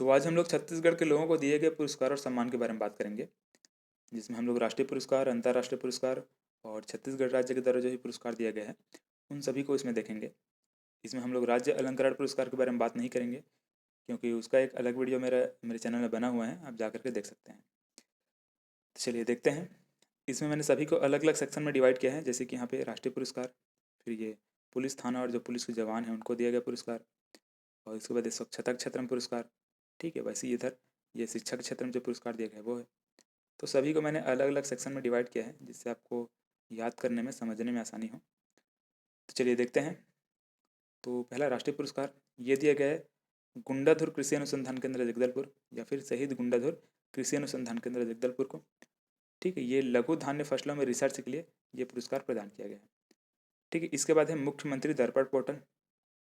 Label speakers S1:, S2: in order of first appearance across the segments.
S1: तो आज हम लोग छत्तीसगढ़ के लोगों को दिए गए पुरस्कार और सम्मान के बारे में बात करेंगे, जिसमें हम लोग राष्ट्रीय पुरस्कार, अंतर्राष्ट्रीय पुरस्कार और छत्तीसगढ़ राज्य के द्वारा जो भी पुरस्कार दिया गया है उन सभी को इसमें देखेंगे। इसमें हम लोग राज्य अलंकरण पुरस्कार के बारे में बात नहीं करेंगे, क्योंकि उसका एक अलग वीडियो मेरे चैनल में बना हुआ है, आप जा करके देख सकते हैं। तो चलिए देखते हैं। इसमें मैंने सभी को अलग अलग सेक्शन में डिवाइड किया है, जैसे कि यहाँ पे राष्ट्रीय पुरस्कार, फिर ये पुलिस थाना और जो पुलिस के जवान हैं उनको दिया गया पुरस्कार, और इसके बाद ये स्वच्छता क्षेत्र में पुरस्कार। ठीक है, वैसे ही इधर ये शिक्षा के क्षेत्र में जो पुरस्कार दिया गया है वो है। तो सभी को मैंने अलग अलग सेक्शन में डिवाइड किया है, जिससे आपको याद करने में, समझने में आसानी हो। तो चलिए देखते हैं। तो पहला राष्ट्रीय पुरस्कार ये दिया गया है गुंडाधुर कृषि अनुसंधान केंद्र जगदलपुर, या फिर शहीद गुंडाधुर कृषि अनुसंधान केंद्र जगदलपुर को। ठीक है, ये लघु धान्य फसलों में रिसर्च के लिए ये पुरस्कार प्रदान किया गया है। ठीक है, इसके बाद है मुख्यमंत्री दर्पण पोर्टल।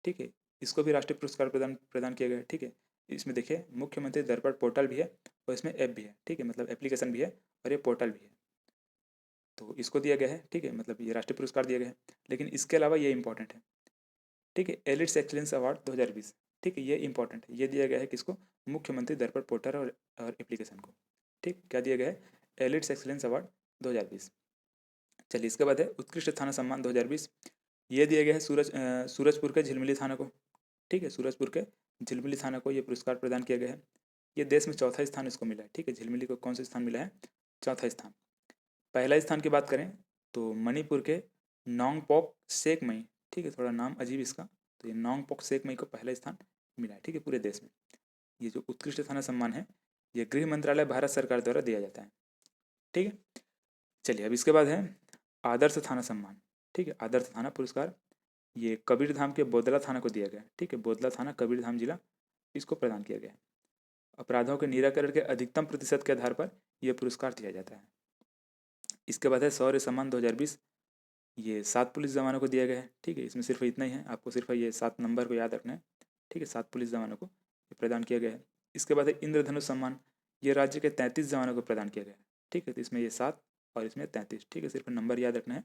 S1: ठीक है, इसको भी राष्ट्रीय पुरस्कार प्रदान प्रदान किया गया है। ठीक है, इसमें देखिए मुख्यमंत्री दर्पण पोर्टल भी है और इसमें ऐप भी है। ठीक है, मतलब एप्लीकेशन भी है और ये पोर्टल भी है, तो इसको दिया गया है। ठीक है, मतलब ये राष्ट्रीय पुरस्कार दिया गया है। लेकिन इसके अलावा ये इंपॉर्टेंट है। ठीक है, एलिट्स एक्सीलेंस अवार्ड 2020। ठीक है, ये इंपॉर्टेंट है। ये दिया गया है किसको? मुख्यमंत्री दर्पण पोर्टल और एप्लीकेशन को। ठीक, क्या दिया गया है? Elites excellence award 2020। चलिए इसके बाद है उत्कृष्ट थाना सम्मान 2020। ये दिया गया है सूरजपुर के झिलमिली थाना को। ठीक है, सूरजपुर के झिलमिली थाना को ये पुरस्कार प्रदान किया गया है। ये देश में चौथा स्थान इसको मिला है। ठीक है, झिलमिली को कौन सा स्थान मिला है? चौथा स्थान। पहला स्थान की बात करें तो मणिपुर के नोंगपोक सेकमई। ठीक है, थोड़ा नाम अजीब इसका, तो ये नोंगपोक सेकमई को पहला स्थान मिला है। ठीक है, पूरे देश में ये जो उत्कृष्ट थाना सम्मान है ये गृह मंत्रालय भारत सरकार द्वारा दिया जाता है। ठीक है, चलिए अब इसके बाद है आदर्श थाना सम्मान। ठीक है, आदर्श थाना पुरस्कार ये कबीरधाम के बोदला थाना को दिया गया है। ठीक है, बोदला थाना कबीरधाम जिला, इसको प्रदान किया गया है। अपराधों के निराकरण के अधिकतम प्रतिशत के आधार पर यह पुरस्कार दिया जाता है। इसके बाद है शौर्य सम्मान 2020। ये 7 पुलिस जवानों को दिया गया है। ठीक है, इसमें सिर्फ इतना ही है, आपको सिर्फ ये 7 नंबर को याद रखना है। ठीक है, 7 पुलिस जवानों को ये प्रदान किया गया है। इसके बाद है इंद्रधनुष सम्मान। ये राज्य के 33 जवानों को प्रदान किया गया है। ठीक है, तो इसमें ये 7 और इसमें 33। ठीक है, सिर्फ नंबर याद रखना है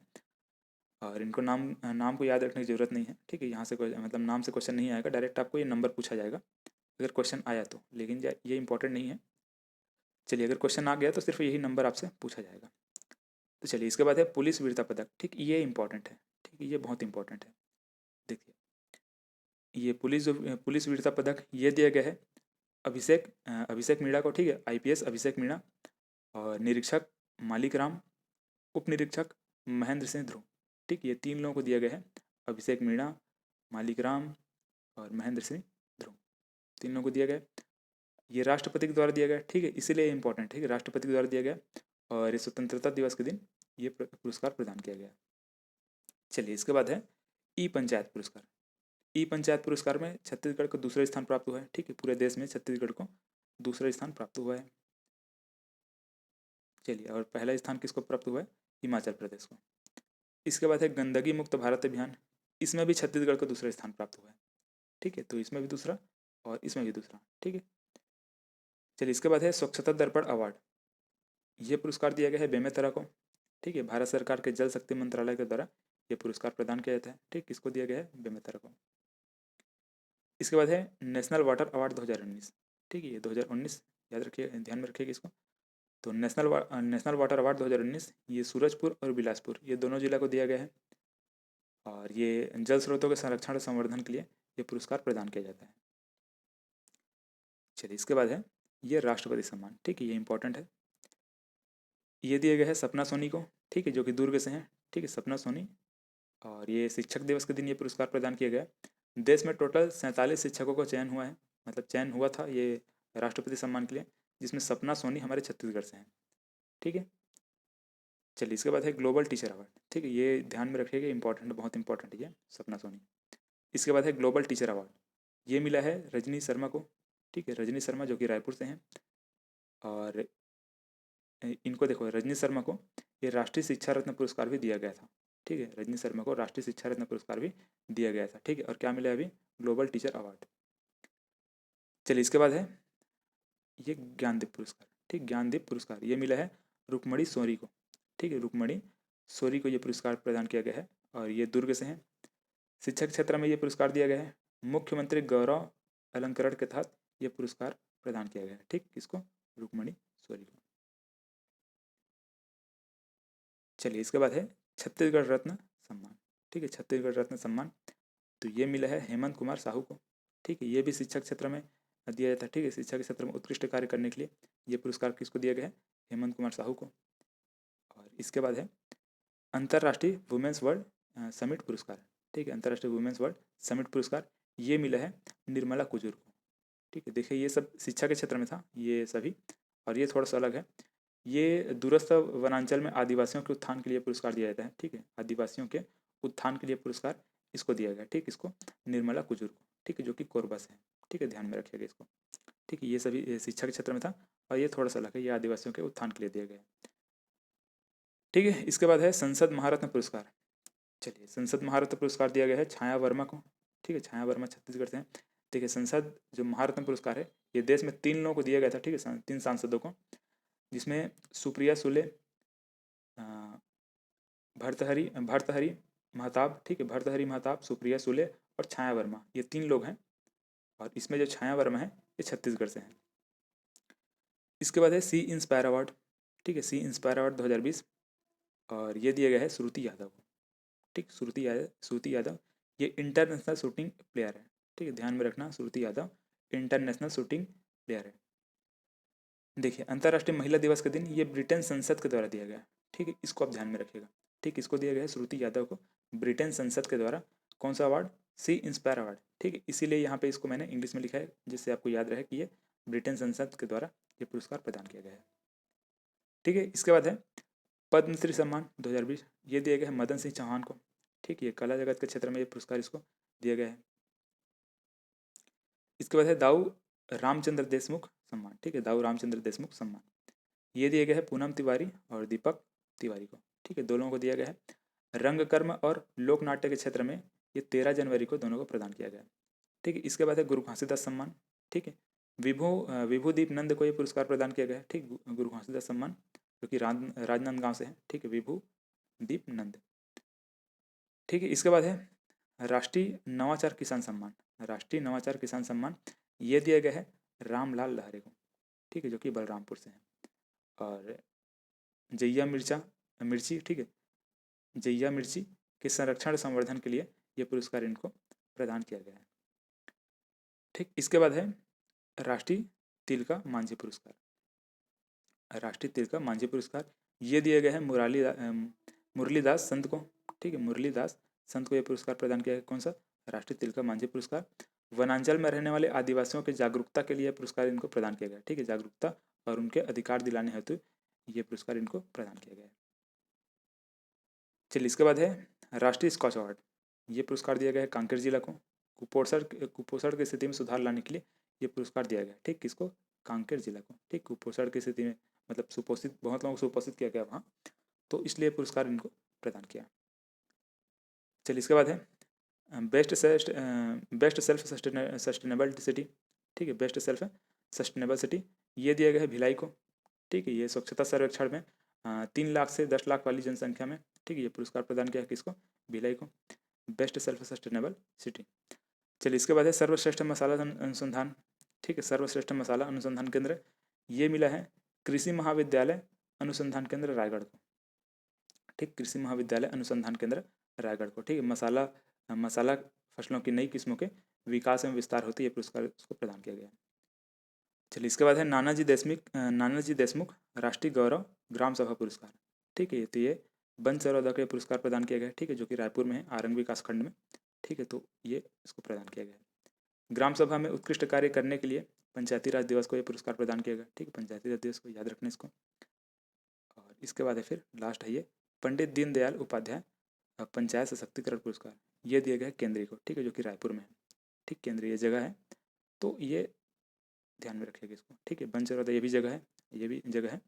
S1: और इनको नाम नाम को याद रखने की जरूरत नहीं है। ठीक है, यहाँ से मतलब नाम से क्वेश्चन नहीं आएगा, डायरेक्ट आपको ये नंबर पूछा जाएगा अगर क्वेश्चन आया तो, लेकिन ये इंपॉर्टेंट नहीं है। चलिए अगर क्वेश्चन आ गया तो सिर्फ यही नंबर आपसे पूछा जाएगा। तो चलिए इसके बाद है पुलिस वीरता पदक। ठीक, ये इंपॉर्टेंट है। ठीक है, ये बहुत इंपॉर्टेंट है। देखिए ये पुलिस वीरता पदक ये दिया गया है अभिषेक मीणा को। ठीक है, आईपीएस अभिषेक मीणा, और निरीक्षक मालिक राम, उप निरीक्षक महेंद्र सिंह ध्रुव। ठीक, ये 3 लोगों को दिया गया है, अभिषेक मीणा, मालिक राम और महेंद्र सिंह ध्रुव, 3 लोगों को दिया गया है। ये राष्ट्रपति के द्वारा दिया गया। ठीक है, इसीलिए इंपॉर्टेंट है कि राष्ट्रपति के द्वारा दिया गया और ये स्वतंत्रता दिवस के दिन ये पुरस्कार प्रदान किया गया। चलिए इसके बाद है ई पंचायत पुरस्कार। ई पंचायत पुरस्कार में छत्तीसगढ़ को दूसरा स्थान प्राप्त हुआ है। ठीक है, पूरे देश में छत्तीसगढ़ को दूसरा स्थान प्राप्त हुआ है। चलिए, और पहला स्थान किसको प्राप्त हुआ है? हिमाचल प्रदेश को। इसके बाद है गंदगी मुक्त भारत अभियान। इसमें भी छत्तीसगढ़ को दूसरा स्थान प्राप्त हुआ है। ठीक है, तो इसमें भी दूसरा और इसमें भी दूसरा। ठीक है, चलिए इसके बाद है स्वच्छता दर्पण अवार्ड। ये पुरस्कार दिया गया है बेमेतरा को। ठीक है, भारत सरकार के जल शक्ति मंत्रालय के द्वारा ये पुरस्कार प्रदान किया जाता है। ठीक, किसको दिया गया है? बेमेतरा को। इसके बाद है नेशनल वाटर अवार्ड 2019। ठीक है, ये 2019 याद रखिए, ध्यान में रखिएगा इसको। तो नेशनल वाटर अवार्ड 2019 ये सूरजपुर और बिलासपुर, ये दोनों जिला को दिया गया है, और ये जल स्रोतों के संरक्षण और संवर्धन के लिए ये पुरस्कार प्रदान किया जाता है। चलिए इसके बाद है ये राष्ट्रपति सम्मान। ठीक है, ये इंपॉर्टेंट है। ये दिया गया है सपना सोनी को। ठीक है, जो कि दुर्ग से हैं। ठीक है, सपना सोनी, और ये शिक्षक दिवस के दिन ये पुरस्कार प्रदान किया गया। देश में टोटल 47 शिक्षकों को चयन हुआ है, मतलब चयन हुआ था ये राष्ट्रपति सम्मान के लिए, जिसमें सपना सोनी हमारे छत्तीसगढ़ से हैं। ठीक है, चलिए इसके बाद है ग्लोबल टीचर अवार्ड। ठीक है, ये ध्यान में रखिएगा, इंपॉर्टेंट, बहुत इंपॉर्टेंट है ये सपना सोनी। इसके बाद है ग्लोबल टीचर अवार्ड। ये मिला है रजनी शर्मा को। ठीक है, रजनी शर्मा जो कि रायपुर से हैं, और इनको देखो रजनी शर्मा को ये राष्ट्रीय शिक्षा रत्न पुरस्कार भी दिया गया था। ठीक है, रजनी शर्मा को राष्ट्रीय शिक्षा रत्न पुरस्कार भी दिया गया था। ठीक है, और क्या मिला है अभी? Global teacher award. चलिए इसके बाद है ये ज्ञानदीप पुरस्कार। ठीक, ज्ञानदीप पुरस्कार ये मिला है रुक्मणी सोरी को। ठीक है, रुक्मणी सोरी को ये पुरस्कार प्रदान किया गया है, और ये दुर्ग से हैं। शिक्षा के क्षेत्र में ये पुरस्कार दिया गया है मुख्यमंत्री गौरव अलंकरण के तहत ये पुरस्कार प्रदान किया गया है। ठीक, किसको? रुक्मणी सोरी को। चलिए इसके बाद है छत्तीसगढ़ रत्न सम्मान। ठीक है, छत्तीसगढ़ रत्न सम्मान तो ये मिला है हेमंत कुमार साहू को। ठीक है, ये भी शिक्षा क्षेत्र में दिया जाता है। ठीक है, शिक्षा के क्षेत्र में उत्कृष्ट कार्य करने के लिए ये पुरस्कार किसको दिया गया है? हेमंत कुमार साहू को। और इसके बाद है अंतर्राष्ट्रीय वुमेन्स वर्ल्ड समिट पुरस्कार। ठीक है, अंतर्राष्ट्रीय वुमेन्स वर्ल्ड समिट पुरस्कार ये मिला है निर्मला कुजूर को। ठीक है, देखिए ये सब शिक्षा के क्षेत्र में था ये सभी, और ये थोड़ा सा अलग है। ये दूरस्थ वनांचल में आदिवासियों के उत्थान के लिए पुरस्कार दिया जाता है। ठीक है, आदिवासियों के उत्थान के लिए पुरस्कार इसको दिया गया। ठीक, इसको निर्मला कुजूर को। ठीक है, जो कि कोरबा से है। ठीक है, ध्यान में रखिएगा इसको। ठीक है, ये सभी शिक्षा के क्षेत्र में था, और ये थोड़ा सा अलग है, ये आदिवासियों के उत्थान के लिए दिया गया है। ठीक है, इसके बाद है संसद महारत्न पुरस्कार। चलिए, संसद महारत्न पुरस्कार दिया गया है छाया वर्मा को। ठीक है, छाया वर्मा छत्तीसगढ़ से हैं। देखिए, संसद जो महारत्न पुरस्कार है ये देश में 3 लोगों को दिया गया था। ठीक है, 3 सांसदों को, जिसमें सुप्रिया सुले, भर्तहरी महताब। ठीक है, भर्तहरी महताब, सुप्रिया सुले और छाया वर्मा, ये 3 लोग हैं। और इसमें जो छाया वर्मा है ये छत्तीसगढ़ से हैं। इसके बाद है सी इंस्पायर अवार्ड। ठीक है, सी इंस्पायर अवार्ड 2020 और ये दिया गया है श्रुति यादव को। ठीक, श्रुति यादव ये इंटरनेशनल शूटिंग प्लेयर है। ठीक है, ध्यान में रखना, श्रुति यादव इंटरनेशनल शूटिंग प्लेयर है। देखिए, अंतर्राष्ट्रीय महिला दिवस के दिन ये ब्रिटेन संसद के द्वारा दिया गया। ठीक है, इसको आप ध्यान में रखिएगा। ठीक, इसको दिया गया है श्रुति यादव को ब्रिटेन संसद के द्वारा। कौन सा अवार्ड? सी इंस्पायर अवार्ड। ठीक है, इसीलिए यहाँ पे इसको मैंने इंग्लिश में लिखा है, जिससे आपको याद रहे कि ये ब्रिटेन संसद के द्वारा ये पुरस्कार प्रदान किया गया है। ठीक है, इसके बाद है पद्मश्री सम्मान 2020, ये दिया गया है मदन सिंह चौहान को। ठीक है, कला जगत के क्षेत्र में ये पुरस्कार इसको दिया गया है। इसके बाद है दाऊ रामचंद्र देशमुख सम्मान। ठीक है, दाऊ रामचंद्र देशमुख सम्मान ये दिया गया है पूनम तिवारी और दीपक तिवारी को। ठीक है, दो लोगों को दिया गया है। रंगकर्म और लोक नाट्य के क्षेत्र में ये 13 जनवरी को दोनों को प्रदान किया गया है। ठीक है, इसके बाद है गुरु घासीदास सम्मान। ठीक है, विभूदीप नंद को ये पुरस्कार प्रदान किया गया है। ठीक, गुरु घासीदास सम्मान जो कि राजनांदगांव से है। ठीक है, विभूदीप नंद। ठीक है, इसके बाद है राष्ट्रीय नवाचार किसान सम्मान। राष्ट्रीय नवाचार किसान सम्मान ये दिया गया है रामलाल लहरे को। ठीक है, जो कि बलरामपुर से है। और जैया मिर्ची। ठीक है, जैया मिर्ची के संरक्षण संवर्धन के लिए ये पुरस्कार इनको प्रदान किया गया है। ठीक, इसके बाद है राष्ट्रीय तिलका मांझी पुरस्कार। राष्ट्रीय तिलका मांझी पुरस्कार ये दिया गया है मुरलीदास संत को। ठीक है, मुरलीदास संत को यह पुरस्कार प्रदान किया गया। कौन सा? राष्ट्रीय तिलका मांझी पुरस्कार। वनांचल में रहने वाले आदिवासियों के जागरूकता के लिए पुरस्कार इनको प्रदान किया गया। ठीक है, जागरूकता और उनके अधिकार दिलाने हेतु ये पुरस्कार इनको प्रदान किया गया है। चलिए, इसके बाद है राष्ट्रीय स्कॉच अवार्ड। ये पुरस्कार दिया गया है कांकेर जिला को। कुपोषण की स्थिति में सुधार लाने के लिए ये पुरस्कार दिया गया। ठीक, किसको? कांकेर जिला को। ठीक, कुपोषण की स्थिति में मतलब सुपोषित, बहुत लोगों को सुपोषित किया गया वहाँ, तो इसलिए पुरस्कार इनको प्रदान किया। चलिए, इसके बाद है बेस्ट सेल्फ सस्टेनेबल सिटी। ठीक है, बेस्ट सेल्फ सस्टेनेबल सिटी ये दिया गया है भिलाई को। ठीक है, ये स्वच्छता सर्वेक्षण में 3 लाख से 10 लाख वाली जनसंख्या में, ठीक है, ये पुरस्कार प्रदान किया है किसको? भिलाई को, बेस्ट सेल्फ सस्टेनेबल सिटी। चलिए, इसके बाद है सर्वश्रेष्ठ मसाला अनुसंधान। ठीक है, सर्वश्रेष्ठ मसाला अनुसंधान केंद्र ये मिला है कृषि महाविद्यालय अनुसंधान केंद्र रायगढ़ को। ठीक, कृषि महाविद्यालय अनुसंधान केंद्र रायगढ़ को। ठीक है, मसाला फसलों की नई किस्मों के विकास एवं विस्तार होते ये पुरस्कार उसको प्रदान किया गया। चलिए, इसके बाद है नानाजी देशमुख राष्ट्रीय गौरव ग्राम सभा पुरस्कार। ठीक है, तो ये वन चरौदा का पुरस्कार प्रदान किया गया। ठीक है, जो कि रायपुर में है, आरंग विकास खंड में। ठीक है, तो ये इसको प्रदान किया गया। ग्राम सभा में उत्कृष्ट कार्य करने के लिए पंचायती राज दिवस को ये पुरस्कार प्रदान किया गया। ठीक है, पंचायती राज दिवस को याद रखना इसको। और इसके बाद है फिर लास्ट है ये पंडित दीनदयाल उपाध्याय पंचायत सशक्तिकरण पुरस्कार ये दिया गया है केंद्रीय को। ठीक है, जो कि रायपुर में है। ठीक, केंद्रीय जगह है, तो ये ध्यान में रखिएगा इसको। ठीक है, बनचरौदा ये भी जगह है, ये भी जगह है,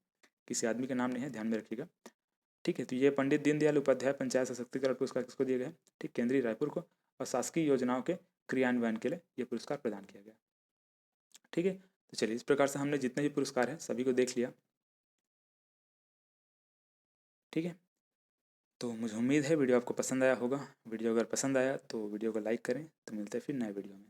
S1: किसी आदमी का नाम नहीं है, ध्यान में रखिएगा। ठीक है, तो ये पंडित दीनदयाल उपाध्याय पंचायत सशक्तिकरण पुरस्कार किसको दिया गया है? ठीक, केंद्रीय रायपुर को। और शासकीय योजनाओं के क्रियान्वयन के लिए ये पुरस्कार प्रदान किया गया। ठीक है, तो चलिए, इस प्रकार से हमने जितने भी पुरस्कार हैं सभी को देख लिया। ठीक है, तो मुझे उम्मीद है वीडियो आपको पसंद आया होगा। वीडियो अगर पसंद आया तो वीडियो को लाइक करें। तो मिलते हैं फिर नए वीडियो में।